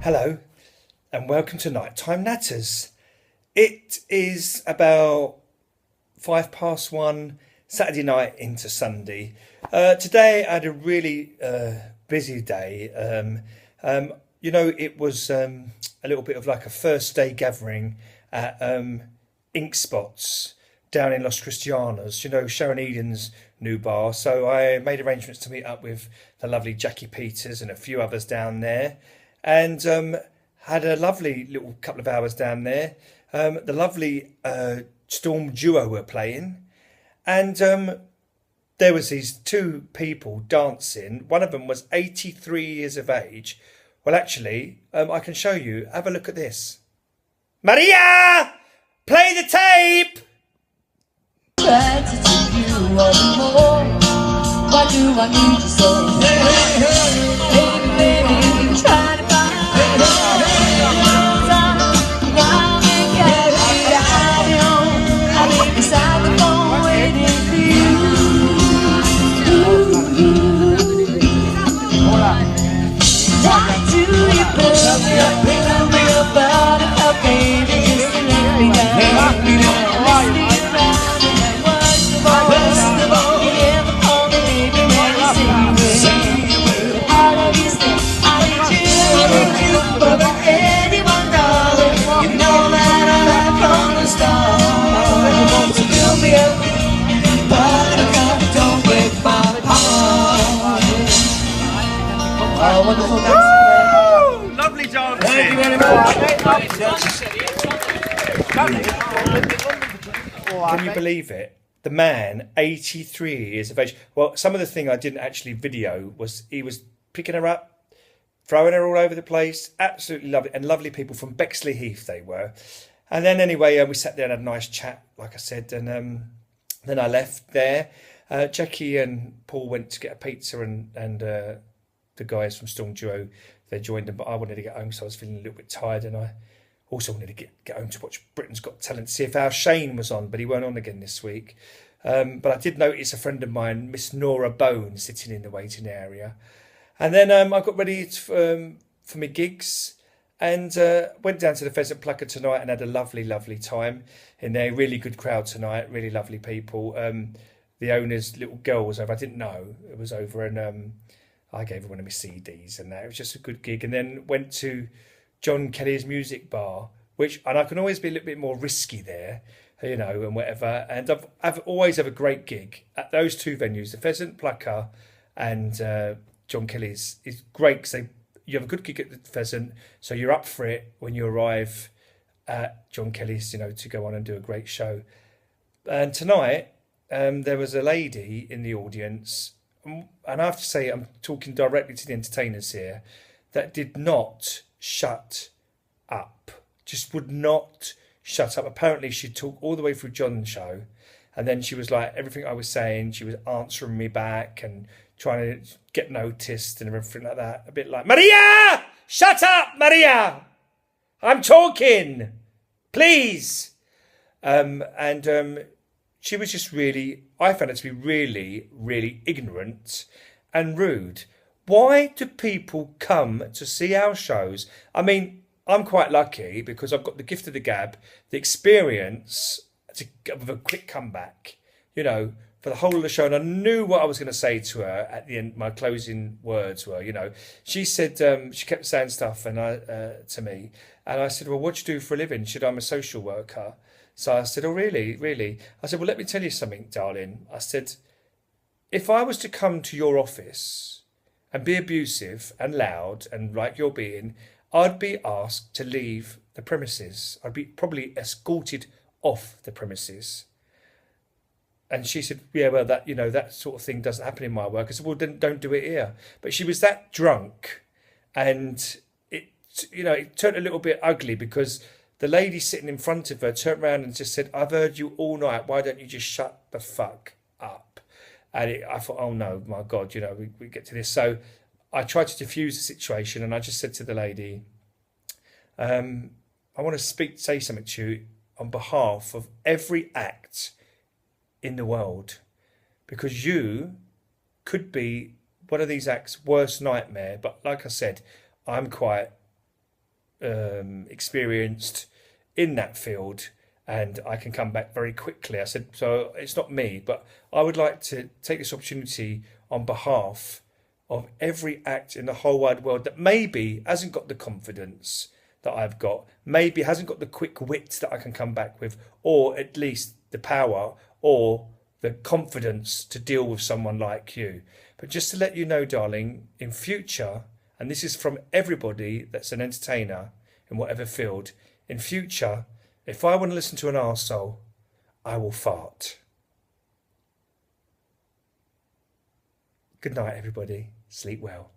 Hello and welcome to Nighttime Natters. It is about 1:05 Saturday night into Sunday. Today I had a really busy day. It was a little bit of like a first day gathering at Ink Spots down in Los Cristianos, Sharon Eden's new bar. So I made arrangements to meet up with the lovely Jackie Peters and a few others down there, and had a lovely little couple of hours down there. The lovely Storm duo were playing, and there was these two people dancing. One of them was 83 years of age. Well, actually, I can show you. Have a look at this. Maria, play the tape. Try to take you anymore. Why do I need you so? Baby, baby, try to find time. Now we got me down. I'll be beside the phone waiting for you. Why do you push me about it, oh baby, just to let me down? Wonderful dancing. Lovely dancing. Thank you very much. Can you believe it? The man, 83 years of age. Well, some of the thing I didn't actually video was he was picking her up, throwing her all over the place. Absolutely lovely. And lovely people from Bexley Heath they were. And then anyway, we sat there and had a nice chat, like I said. And then I left there. Jackie and Paul went to get a pizza and the guys from Storm Duo, they joined them, but I wanted to get home, so I was feeling a little bit tired, and I also wanted to get home to watch Britain's Got Talent, see if our Shane was on, but he weren't on again this week. But I did notice a friend of mine, Miss Nora Bone, sitting in the waiting area. And then I got ready for my gigs and went down to the Pheasant Plucker tonight and had a lovely, lovely time in there. Really good crowd tonight, really lovely people. The owner's little girl was over. I didn't know it was over, and I gave her one of my CDs and that. It was just a good gig. And then went to John Kelly's music bar, and I can always be a little bit more risky there, and whatever. And I've always have a great gig at those two venues, the Pheasant Plucker and John Kelly's. Is great because you have a good gig at the Pheasant, so you're up for it when you arrive at John Kelly's, to go on and do a great show. And tonight, there was a lady in the audience, and I have to say, I'm talking directly to the entertainers here, that did not shut up. Just would not shut up. Apparently, she'd talk all the way through John's show, and then she was like, everything I was saying, she was answering me back and trying to get noticed and everything like that. A bit like, Maria! Shut up, Maria! I'm talking! Please! She was just really, I found it to be really, really ignorant and rude. Why do people come to see our shows? I mean, I'm quite lucky because I've got the gift of the gab, the experience of a quick comeback, for the whole of the show. And I knew what I was going to say to her at the end. My closing words were, she said, she kept saying stuff to me. And I said, well, what do you do for a living? She said, I'm a social worker. So I said, oh, really, really? I said, well, let me tell you something, darling. I said, if I was to come to your office and be abusive and loud and like you're being, I'd be asked to leave the premises. I'd be probably escorted off the premises. And she said, yeah, well, that sort of thing doesn't happen in my work. I said, well, then don't do it here. But she was that drunk, and it turned a little bit ugly because the lady sitting in front of her turned around and just said, I've heard you all night. Why don't you just shut the fuck up? And I thought, oh, no, my God, we get to this. So I tried to diffuse the situation, and I just said to the lady, I want to say something to you on behalf of every act in the world, because you could be one of these acts' worst nightmare. But like I said, I'm quite experienced in that field, and I can come back very quickly. I said, so it's not me, but I would like to take this opportunity on behalf of every act in the whole wide world that maybe hasn't got the confidence that I've got, maybe hasn't got the quick wit that I can come back with, or at least the power or the confidence to deal with someone like you. But just to let you know, darling, in future, and this is from everybody that's an entertainer in whatever field, in future, if I want to listen to an arsehole, I will fart. Good night, everybody. Sleep well.